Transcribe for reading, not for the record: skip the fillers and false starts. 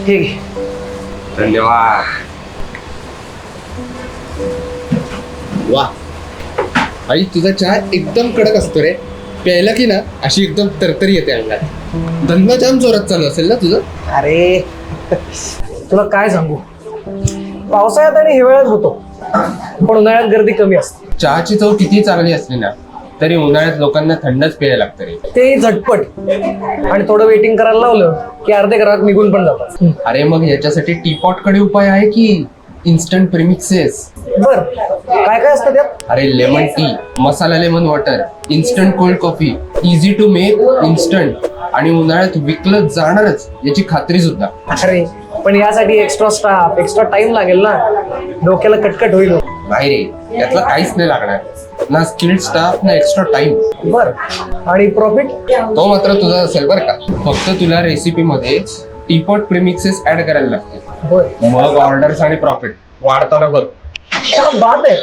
ठीक आहे. धन्यवाद. वा आई, तुझा चहा एकदम कडक असतो रे. प्यायला की ना अशी एकदम तरतरी येते अंगात. धंदा जाम जोरात चालू असेल ना तुझं? अरे तुला काय सांगू, पावसाळ्यात आणि हिवाळ्यात होतो, पण उन्हाळ्यात गर्दी कमी असते. चहाची चव किती चांगली असली ना तरी उन्हाळ्यात लोकांना थंडच प्यायला लागतं रे. ते झटपट आणि थोडं वेटिंग करायला लावलं की अर्ध्या घरात निघून पण जातात. अरे मग याच्यासाठी टीपॉट कडे उपाय आहे की इन्स्टंट प्रीमिक्सेस. बर, काय काय असतं त्यात? अरे lemon tea, masala lemon water, instant cold coffee, easy to make, instant आणि उन्हाळ्यात विकलं जाणारच याची खात्री सुद्धा. अरे पण यासाठी एक्स्ट्रा स्टाफ, एक्स्ट्रा टाइम लागेल ना, डोक्याला कटकट होईल. नाही रे, यातलं काहीच नाही लागणार. ना स्किल्ड स्टाफ ना एक्स्ट्रा टाइम. बर, आणि प्रॉफिट? तो मात्र तुझा असेल बरं का. फक्त तुला रेसिपी मध्ये टीपॉट प्रीमिक्सेस ऍड करायला लागते. बर, मग ऑर्डर्स आणि प्रॉफिट वाढताना बघ. क्या बात आहे.